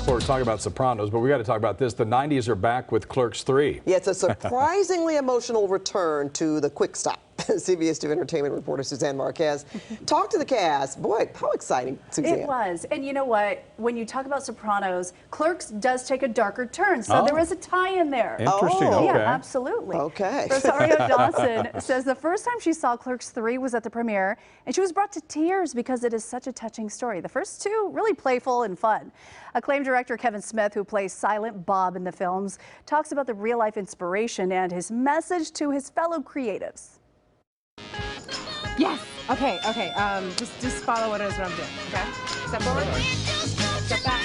forward to talking about Sopranos, but we got to talk about this. The 90s are back with Clerks III. Yeah, it's a surprisingly emotional return to the quick stop. CBS 2 entertainment reporter Suzanne Marques talked to the cast. Boy, how exciting, Suzanne. It was. And you know what? When you talk about Sopranos, Clerks does take a darker turn. So there was a tie in there. Interesting. Oh. Okay. Yeah, absolutely. Okay. Rosario Dawson says the first time she saw Clerks III was at the premiere, and she was brought to tears because it is such a touching story. The first two, really playful and fun. Acclaimed director Kevin Smith, who plays Silent Bob in the films, talks about the real-life inspiration and his message to his fellow creatives. Yes. Okay. Just follow what it is what I'm doing. Okay. Step forward. Step back.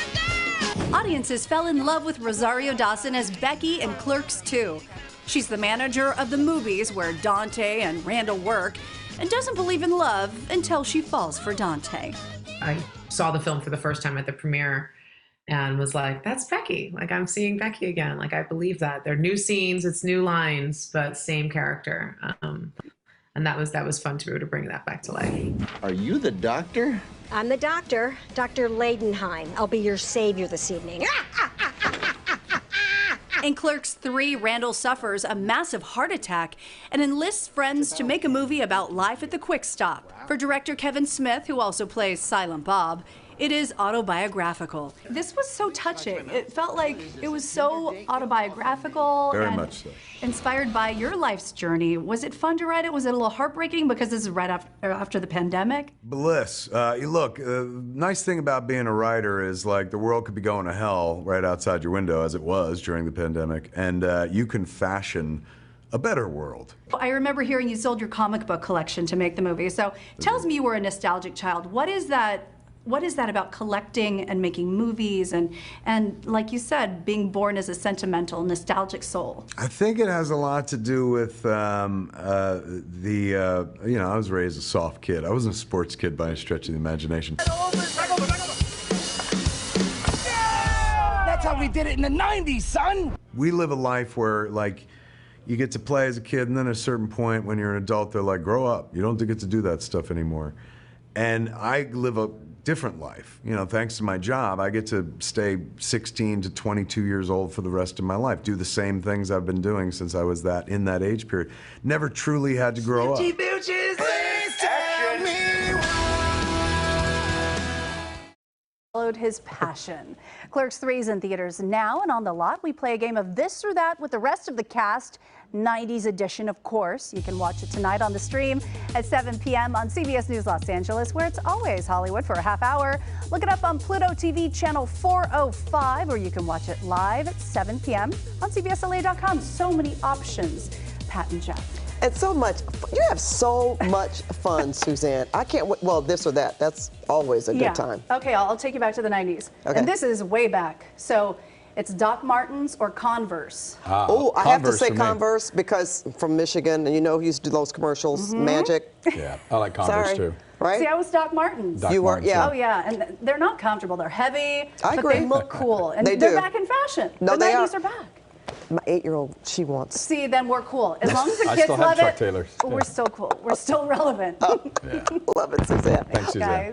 Audiences fell in love with Rosario Dawson as Becky in Clerks II. She's the manager of the movies where Dante and Randall work, and doesn't believe in love until she falls for Dante. I saw the film for the first time at the premiere and was like, that's Becky. Like, I'm seeing Becky again. Like, I believe that. They're new scenes, it's new lines, but same character. And that was fun to be able to bring that back to life. Are you the doctor? I'm the doctor, Dr. Leidenheim. I'll be your savior this evening. In Clerks III, Randall suffers a massive heart attack and enlists friends to make a movie about life at the quick stop. For director Kevin Smith, who also plays Silent Bob, it is autobiographical. This was so touching. It felt like it was so autobiographical. Very and much so. Inspired by your life's journey. Was it fun to write it? Was it a little heartbreaking because this is right after the pandemic? Bliss. Look, nice thing about being a writer is like the world could be going to hell right outside your window, as it was during the pandemic, and you can fashion a better world. I remember hearing you sold your comic book collection to make the movie, so tells me you were a nostalgic child. What is that about collecting and making movies and like you said, being born as a sentimental, nostalgic soul? I think it has a lot to do with I was raised a soft kid. I wasn't a sports kid by any stretch of the imagination. That's how we did it in the 90s, son! We live a life where, like, you get to play as a kid, and then at a certain point when you're an adult, they're like, grow up. You don't get to do that stuff anymore. And I live a different life. You know, thanks to my job, I get to stay 16 to 22 years old for the rest of my life, do the same things I've been doing since I was in that age period. Never truly had to grow up. Followed his passion. Clerks III is in theaters now, and on the lot we play a game of this or that with the rest of the cast. 90s edition, of course. You can watch it tonight on the stream at 7 p.m. on CBS News Los Angeles, where it's always Hollywood for a half hour. Look it up on Pluto TV channel 405, or you can watch it live at 7 p.m. on CBSLA.com. So many options. Pat and Jeff. And so much, you have so much fun, Suzanne. I can't wait. Well, this or that, that's always a good time. Okay, I'll take you back to the 90s. Okay. And this is way back. So it's Doc Martens or Converse. Oh, I have to say Converse because from Michigan, and you know he used to do those commercials, Magic. Yeah, I like Converse too. Right? See, I was Doc Martens. You were, yeah. Oh, yeah, and they're not comfortable. They're heavy, but they look cool. And they're back in fashion. No, the 90s are back. My 8-year-old, she wants. See, then we're cool. As long as the I kids still have love Chuck it, Taylors. we're still cool. We're still relevant. Love it, Suzanne. Thanks, Suzanne. Guys.